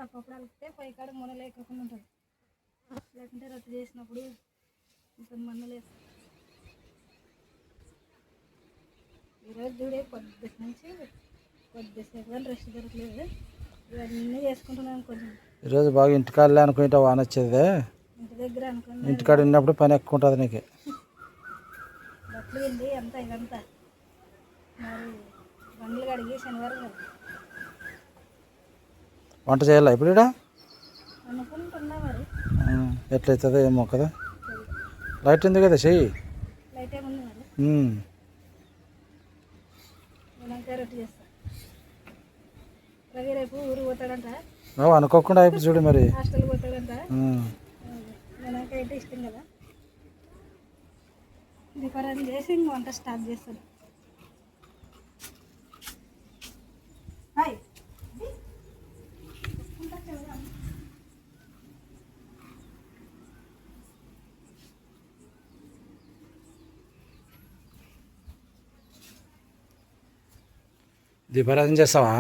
అప్పుడప్పుడు అలిగితే పొయ్యి కాడ మూల లేకుండా ఉంటుంది. లేకుంటే రొట్టె చేసినప్పుడు కొంచెం మన్నలు వేస్తాం. ఈరోజు చూడే పొద్దుటి నుంచి కొద్దిసేపు కానీ రెస్ట్ దొరకలేదు. ఇవన్నీ చేసుకుంటున్నాను. కొంచెం ఈరోజు బాగా ఇంటికాడలే అనుకుంటా వాన వచ్చేది. ఇంటి దగ్గర అనుకున్నా ఇంటికాడ ఉన్నప్పుడు పని ఎక్కువ ఉంటుంది నీకు. బట్టలు వెళ్ళి అంతా ఇదంతా మరి బండ్లు కడిగి శనివారం కదా వంట చేయాలా ఇప్పుడు ఇక్కడ అనుకుంటున్నా. మరి ఎట్లయితుందో ఏమో కదా. లైట్ ఉంది కదా చెయ్యి. లైట్ ఏముంది మరి నేనంతా రొట్టె చేస్తా. రవి రేపు ఊరు పోతాడంట. అనుకోకుండా అయిపోయి చూడు మరి హాస్టల్ పోతాడంట. నేనంతా అయితే ఇష్టం కదా. దీపారాధన చేసి ఇంక వంట స్టార్ట్ చేస్తాను. హాయ్ దీపారాధన చేస్తావా?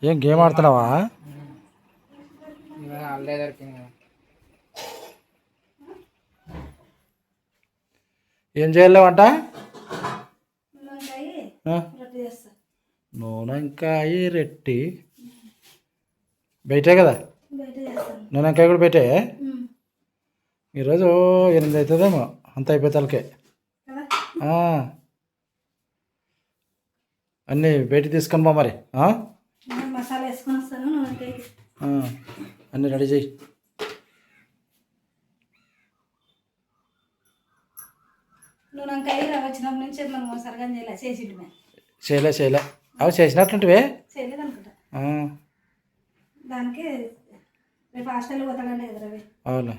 ఏం గేమ్ ఆడుతున్నావా? ఏం చేయాలి వంట? నూనెంకాయ రెట్టి బయటే కదా. నూనెంకాయ కూడా బయటే. ఈరోజు 8 అవుతుందేమో అంత అయిపోతాలకే. అన్నీ బయట తీసుకొని పో మరి. మసాలా వేసుకొని వస్తాను. అన్నీ రెడీ చేయి. నూనెంకాయ రవ్వ వచ్చినప్పటి నుంచి మనం సరగా చేయలే అవి చేసినట్లుంటివే. చేయలేదు అనుకుంటా. దానికి రేపు హాస్టల్ పోతాడండి కదా రవి. అవును.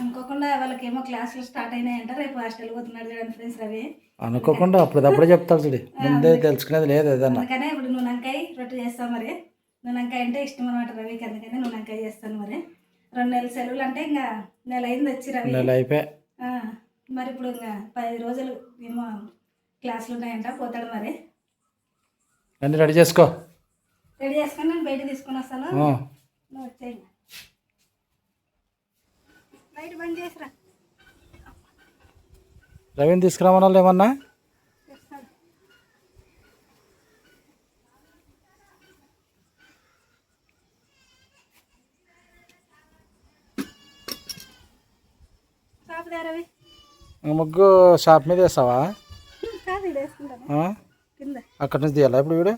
అనుకోకుండా వాళ్ళకేమో క్లాసులు స్టార్ట్ అయినాయంట. రేపు హాస్టల్ పోతున్నాడు చూడండి ఫ్రెండ్స్ రవి. అనుకోకుండా అప్పుడప్పుడే చెప్తాడు చూడు. ముందే తెలుసుకునేది లేదు ఏదన్నా. అందుకనే ఇప్పుడు నూనెంకాయ రొట్టె చేస్తాం. మరి నూనెంకాయ అంటే ఇష్టం అనమాట రవికి. అందుకనే నూనెంకాయ చేస్తాను. మరి 2 నెలల సెలవులు అంటే ఇంకా నెల అయింది వచ్చి రవి. నెల అయిపోయి మరి ఇప్పుడు ఇంకా 10 రోజులు ఏమో క్లాసులు ఉన్నాయంట. పోతాడు మరి. అన్నీ రెడీ చేసుకో. రెడీ చేసుకొని నేను బయట తీసుకొని వస్తాను. నువ్వు వచ్చేయి. బయట బంద్ చేసిరా. రవిని తీసుకురామన్నా ఏమన్నా? రవి ముగ్గు షాప్ మీద వేస్తావా? అక్కడి నుంచి తీయాలా ఇప్పుడు వీడు?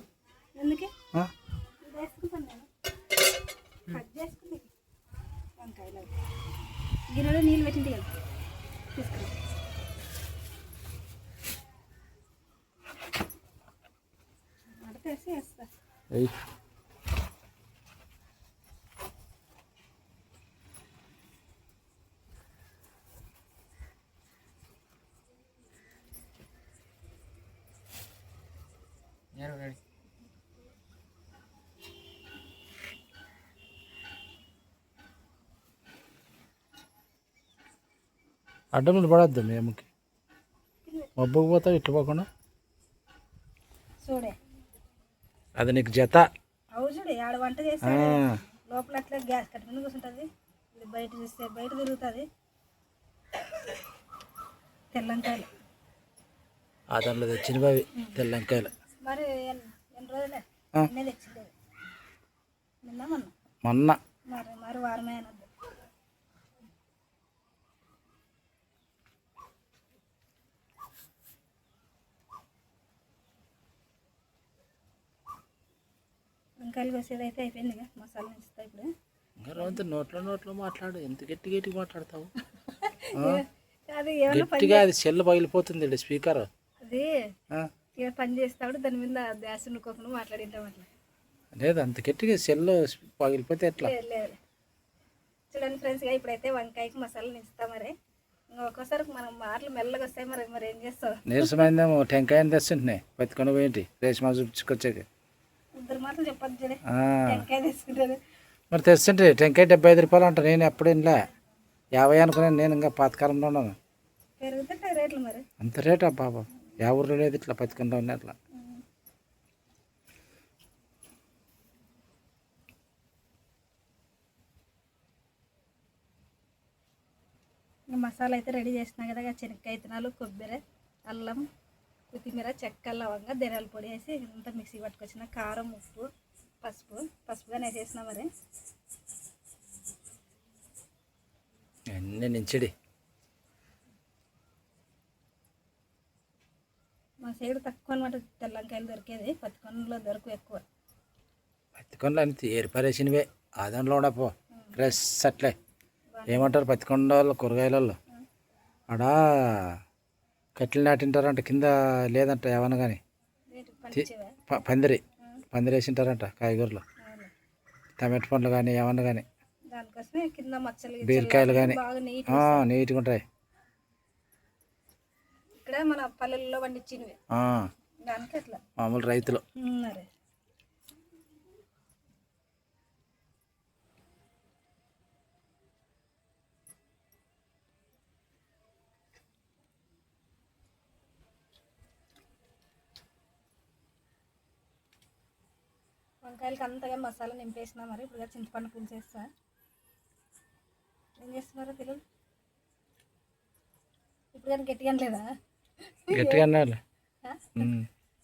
గిన్నెలో నీళ్ళు పెట్టింది కదా తీసుకురా. మడతేసి వేస్తా. అడ్డం పడద్దు మేముకి మబ్బుకు పోతావు ఇట్లా పోకుండా. చూడే అది నీకు జత. అవు చూడే ఆడ వంట చేస్తే లోపల అట్లా గ్యాస్ కట్ట మీద కూర్చుంటుంది. ఇది బయట చూస్తే బయట తిరుగుతుంది. తెల్లంకాయలు ఆ దాంట్లో తెచ్చినవి తెల్లంకాయలు. మరి ఎన్ని రోజులే నిన్నే తెచ్చిలేదు. నిన్న మొన్న మరి వారమే అనద్దు. వంకాయలు కోసేది అయితే అయిపోయింది. మసాలా ఇస్తా ఇప్పుడు. ఇంకా నోట్లో మాట్లాడు. ఎంత గట్టి మాట్లాడతావు. అది గట్టిగా అది సెల్ పగిలిపోతుంది స్పీకర్. అది పని చేస్తాడు దాని మీద గ్యాస్ ఉండుకోకుండా మాట్లాడింటాం అట్లా. లేదు అంత గట్టిగా సెల్ పగిలిపోతే ఎట్లా. లేదు చూడండి ఫ్రెండ్స్గా ఇప్పుడైతే వంకాయకి మసాలా నిస్తాం. మరి ఒక్కోసారి మనం మాటలు మెల్లగా వస్తాయి. మరి ఏం చేస్తావు. నీరసమైందేమో టెంకాయని తెస్తుంటున్నాయి పత్తుకొని పోయింటి రేషమా చూపించుకొచ్చాక. ఇద్దరు మాటలు చెప్పొద్దు చూడే. టెంకాయ తీసుకుంటారు. మరి తెస్తుంటే టెంకాయ 75 రూపాయలు అంట. నేను ఎప్పుడు ఇంట్లో 50 అనుకున్నాను. నేను ఇంకా పాతకాలంలో ఉన్నాను. పెరుగుతుంటాయి రేట్లు మరి. అంత రేటా బాబా. 50 లేదు ఇట్లా పత్తుకుంటా ఉన్నాయి అట్లా. మసాలా అయితే రెడీ చేసినా కదా. శనక్కాయ విత్తనాలు, కొబ్బరి, అల్లం, కొత్తిమీర, చెక్క, లవంగ, ధనియాల పొడి వేసి ఇంత మిక్సీ పట్టుకొచ్చిన. కారం, ఉప్పు, పసుపుగానే వేసేసిన. మరి అన్నీ నించడి. మా సైడ్ తక్కువ అనమాట తెల్లంకాయలు దొరికేది. పత్తికొండలో దొరకు ఎక్కువ. పత్తికొండలు అని ఏర్పరేసినవే ఆ దాంట్లో ఉండపో ఫ్రెష్ అట్లే. ఏమంటారు పత్తికొండ వాళ్ళు కూరగాయలలో ఆడ కట్టెలు నాటింటారంట. కింద లేదంట ఏమన్నా కానీ పందిరి వేసింటారంట. కాయగూరలు, టమాటో పండ్లు కానీ ఏమన్నా కానీ, దానికోసమే కింద మచ్చలు, బీరకాయలు కానీ నీట్గా ఉంటాయి. ఇక్కడ మన పల్లెల్లో పండించినవి దానికి అట్లా మామూలు రైతులు. వంకాయలకి అంతగా మసాలా నింపేసిన. మరి ఇప్పుడు చింతపండు పులుసు వేస్తా. ఏం చేస్తున్నారో తెలియదు. ఇప్పుడు కానీ గట్టిగా అనలేదా? గట్టిగా అన్నాడు.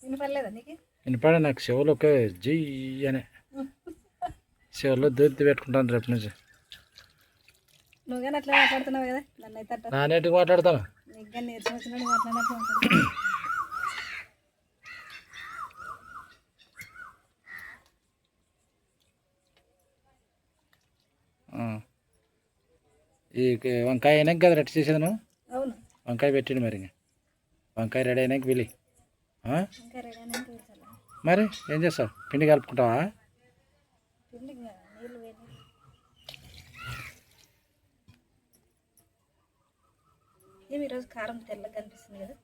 వినపడలేదా నీకు? వినపడే నాకు చెవులు ఒక జీ అనే చెవుల్లో దూర్తి పెట్టుకుంటాను రేపు నుంచి. నువ్వు కానీ అట్లా మాట్లాడుతున్నావు కదా. నన్ను అయితే నానేటికి మాట్లాడతాను. నీకు కానీ నీరసం వచ్చినట్టు మాట్లాడినట్టు. ఈ వంకాయ అయినాక కదా రెడీ చేసేది నువ్వు. అవును వంకాయ పెట్టిండు. మరి వంకాయ రెడీ అయినాక వెళ్ళి ఇంకా రెడీ అయినాక మరి ఏం చేస్తావు? పిండి కలుపుకుంటావా? పిండి నీళ్ళు వేడి. ఏమి ఈరోజు కారం తెల్లగా కనిపిస్తుంది కదా.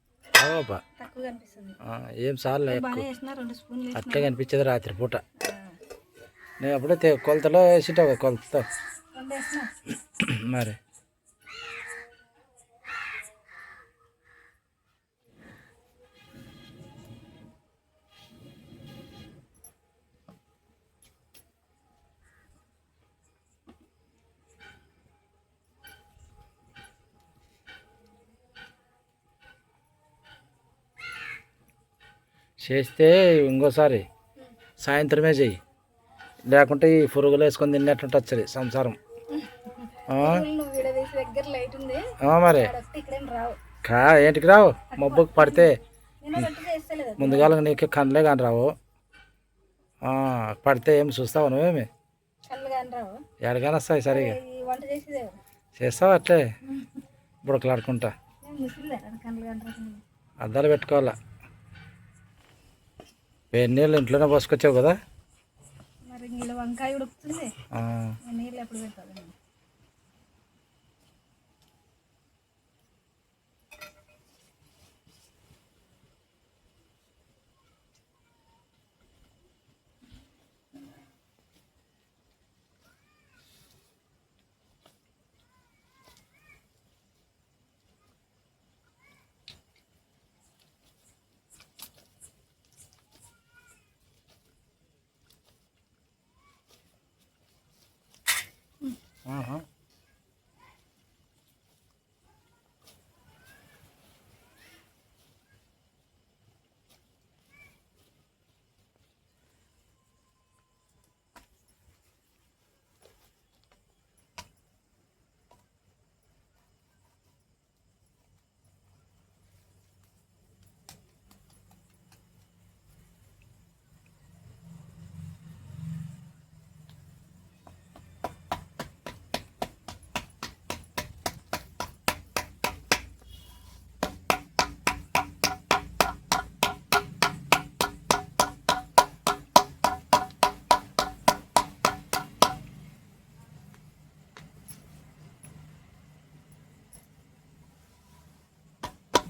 తక్కువ కనిపిస్తుంది. ఏం సార్లు బాగా వేసిన 2 స్పూన్లు అట్లే కనిపించేది రాత్రి పూట. నేను అప్పుడే కొలతలో వేసింటావు. కొలతతో మరి చేస్తే ఇంకోసారి సాయంత్రమే చెయ్యి. లేకుంటే ఈ పురుగులు వేసుకొని తిన్నట్టు వచ్చేది సంసారం. మరి ఏంటికి రావు? మబ్బుకి పడితే ముందుగా నీకు కళ్ళే కానీ రావు. పడితే ఏమి చూస్తావు నువ్వేమి? ఎడగానే వస్తాయి సరిగా. చేస్తావు అట్లే బుడకలాడుకుంటా. అద్దాలు పెట్టుకోవాలా. వేడి నీళ్ళు ఇంట్లోనే పోసుకొచ్చావు కదా. వంకాయ ఉడుకుతుంది. నీళ్ళు ఎప్పుడు పెట్టాలి?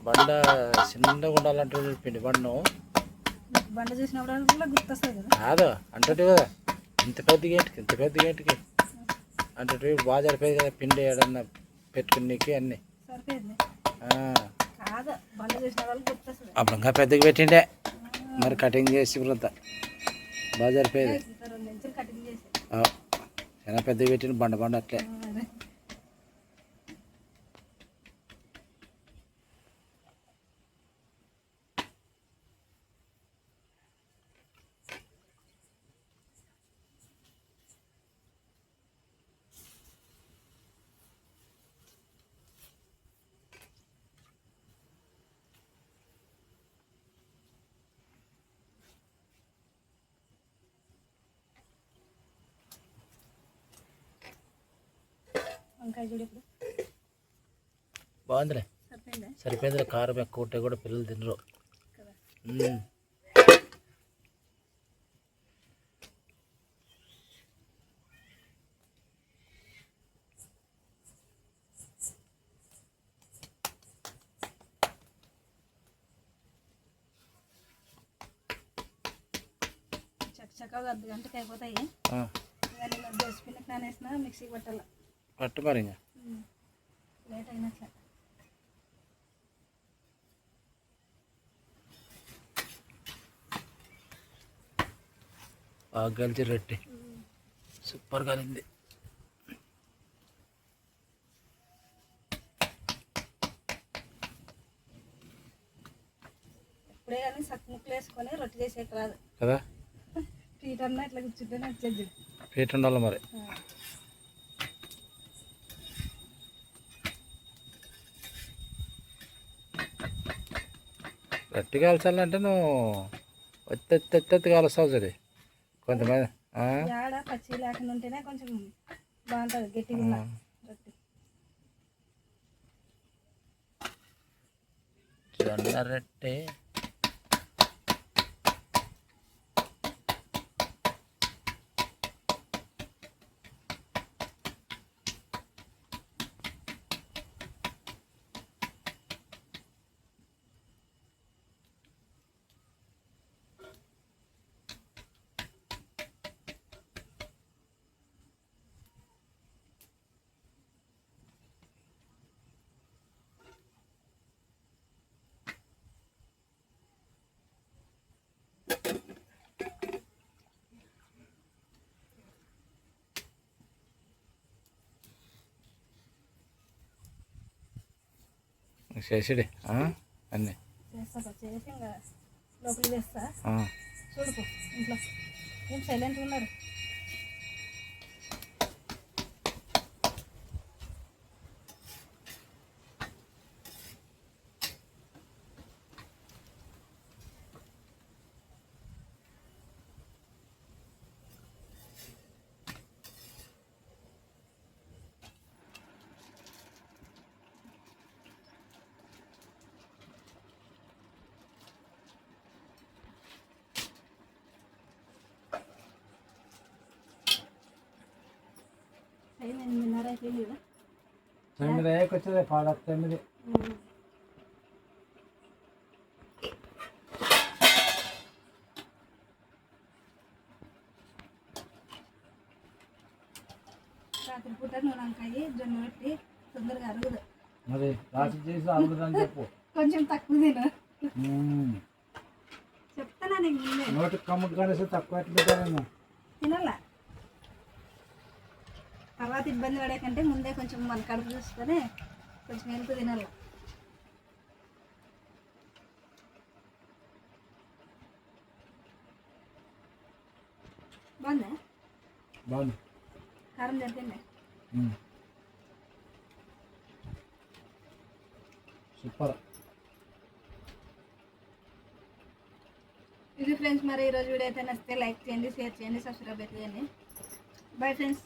బండ చిన్నగా ఉండాలంటే పిండి బండను బండ చూసినప్పుడు గుర్తొస్తుంది కదా. కాదు అంటే కదా ఇంత పెద్ద గేటుకి అంటే బాగా సరిపోయేది కదా పిండి ఏడన్నా పెట్టుకునేకి అన్నీ. సరిపోయింది కాదు, బండ చూసిన వాళ్ళు గుర్తొస్తుంది. అప్పుడు ఇంకా పెద్దగా పెట్టిండే మరి కటింగ్ చేసి వృత్త బాగా సరిపోయేది. 2 ఇంచులు కటింగ్ చేసి చాలా పెద్దగా పెట్టిన బండ అట్లే. వంకాయ చూడు ఇప్పుడు బాగుందిలే, సరిపోయిందా? సరిపోయిందిలే. కారం ఎక్కువ ఉంటే కూడా పిల్లలు తినరు కదా. చక్కగా 1 గంటకి అయిపోతాయి. ఇవన్నీ దోసపిండికి నానేసిన మిక్సీకి పట్టాల. పట్టు మరి ఇంకా లేట్ అయినట్లే. బాగా కలిసి రొట్టె సూపర్ కలింది. ఇప్పుడే కానీ సక్కు ముక్కలు వేసుకొని రొట్టె చేసేకి రాదు కదా. పీట అన్నా ఇట్లా కూర్చుంటేనే వచ్చేది. పీట ఉండాలి మరి. గట్టి కాల్చాలంటే నువ్వు ఒత్తి కాలుస్తావు సరే. కొంతమంది ఆడ పచ్చి లేకుండా ఉంటేనే కొంచెం బాగుంటుంది గట్టిగా ఉన్న రొట్టె. జొన్న రొట్టె చేసిడే అన్నీ చేస్తా చేసి ఇంకా లోపలికి తెస్తా. చూడుకో ఇంట్లో ఏం సైలెంట్గా ఉన్నారు. టైం 8:30 అయిపోయింది కదా. 9 వచ్చేది 8:30. రాత్రి పూట నూనె వంకాయ జొన్న రొట్టి తొందరగా అరుగుదు. మరి రాత్రి చేసి అరుగుదని చెప్పు. కొంచెం తక్కువ తిను చెప్తానా నీకు ముందే. నోటికి కమ్ముడు కనేసి తక్కువ ఎట్లా తినాల. తర్వాత ఇబ్బంది పడే కంటే ముందే కొంచెం మన కడుపు చూసుకొని కొంచెం హెల్త్ తినాల. బాగుందా? బాగుంది. కారం జరిగిందా? సూపర్. ఇది ఫ్రెండ్స్, మరి ఈరోజు వీడియో అయితే నచ్చితే లైక్ చేయండి, షేర్ చేయండి, సబ్స్క్రైబ్ చేయండి. Bye friends.